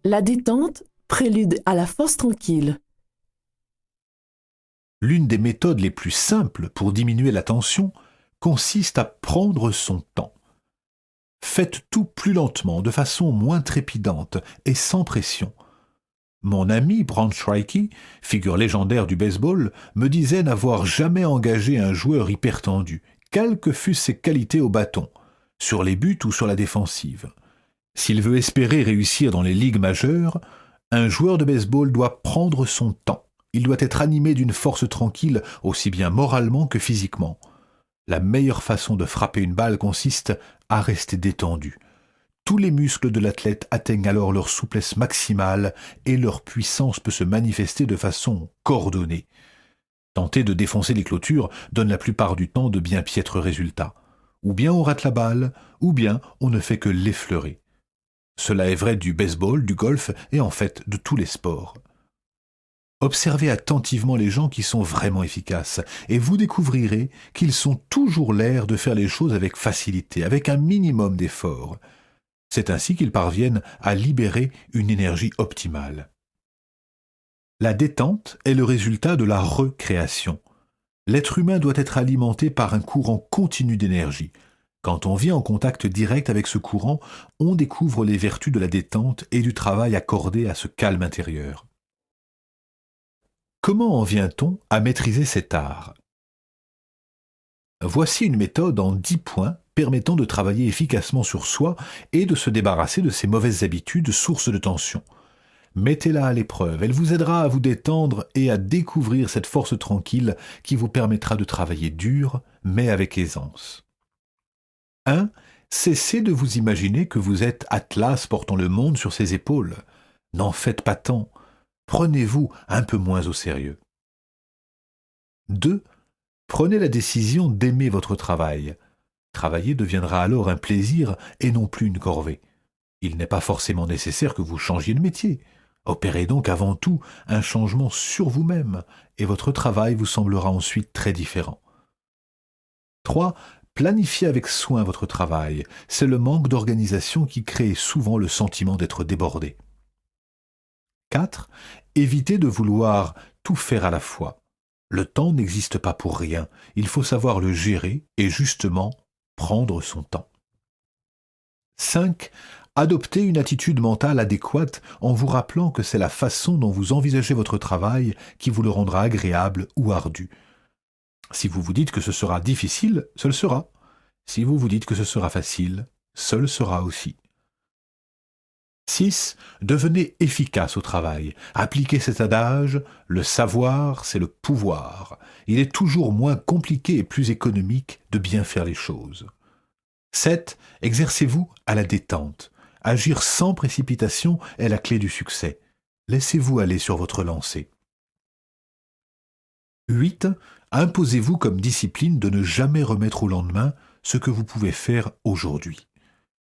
La détente, prélude à la force tranquille. L'une des méthodes les plus simples pour diminuer la tension consiste à prendre son temps. Faites tout plus lentement, de façon moins trépidante et sans pression. Mon ami Branch Rickey, figure légendaire du baseball, me disait n'avoir jamais engagé un joueur hypertendu, quelles que fussent ses qualités au bâton, sur les buts ou sur la défensive. S'il veut espérer réussir dans les ligues majeures, un joueur de baseball doit prendre son temps. Il doit être animé d'une force tranquille, aussi bien moralement que physiquement. La meilleure façon de frapper une balle consiste à rester détendu. Tous les muscles de l'athlète atteignent alors leur souplesse maximale et leur puissance peut se manifester de façon coordonnée. Tenter de défoncer les clôtures donne la plupart du temps de bien piètres résultats. Ou bien on rate la balle, ou bien on ne fait que l'effleurer. Cela est vrai du baseball, du golf et en fait de tous les sports. Observez attentivement les gens qui sont vraiment efficaces et vous découvrirez qu'ils sont toujours l'air de faire les choses avec facilité, avec un minimum d'effort. C'est ainsi qu'ils parviennent à libérer une énergie optimale. La détente est le résultat de la recréation. L'être humain doit être alimenté par un courant continu d'énergie. Quand on vient en contact direct avec ce courant, on découvre les vertus de la détente et du travail accordé à ce calme intérieur. Comment en vient-on à maîtriser cet art ? Voici une méthode en 10 points permettant de travailler efficacement sur soi et de se débarrasser de ces mauvaises habitudes sources de tension. Mettez-la à l'épreuve, elle vous aidera à vous détendre et à découvrir cette force tranquille qui vous permettra de travailler dur, mais avec aisance. 1. Cessez de vous imaginer que vous êtes Atlas portant le monde sur ses épaules. N'en faites pas tant. Prenez-vous un peu moins au sérieux. 2. Prenez la décision d'aimer votre travail. Travailler deviendra alors un plaisir et non plus une corvée. Il n'est pas forcément nécessaire que vous changiez de métier. Opérez donc avant tout un changement sur vous-même et votre travail vous semblera ensuite très différent. 3. Planifiez avec soin votre travail. C'est le manque d'organisation qui crée souvent le sentiment d'être débordé. 4. Évitez de vouloir tout faire à la fois. Le temps n'existe pas pour rien. Il faut savoir le gérer et justement prendre son temps. 5. Adoptez une attitude mentale adéquate en vous rappelant que c'est la façon dont vous envisagez votre travail qui vous le rendra agréable ou ardu. Si vous vous dites que ce sera difficile, ce le sera. Si vous vous dites que ce sera facile, ce le sera aussi. 6. Devenez efficace au travail. Appliquez cet adage, le savoir, c'est le pouvoir. Il est toujours moins compliqué et plus économique de bien faire les choses. 7. Exercez-vous à la détente. Agir sans précipitation est la clé du succès. Laissez-vous aller sur votre lancée. 8. Imposez-vous comme discipline de ne jamais remettre au lendemain ce que vous pouvez faire aujourd'hui.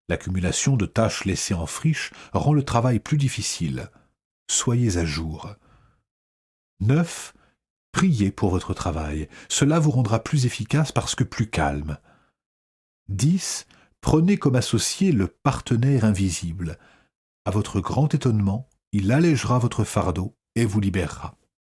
L'accumulation de tâches laissées en friche rend le travail plus difficile. Soyez à jour. 9. Priez pour votre travail. Cela vous rendra plus efficace parce que plus calme. 10. Prenez comme associé le partenaire invisible. À votre grand étonnement, il allégera votre fardeau et vous libérera.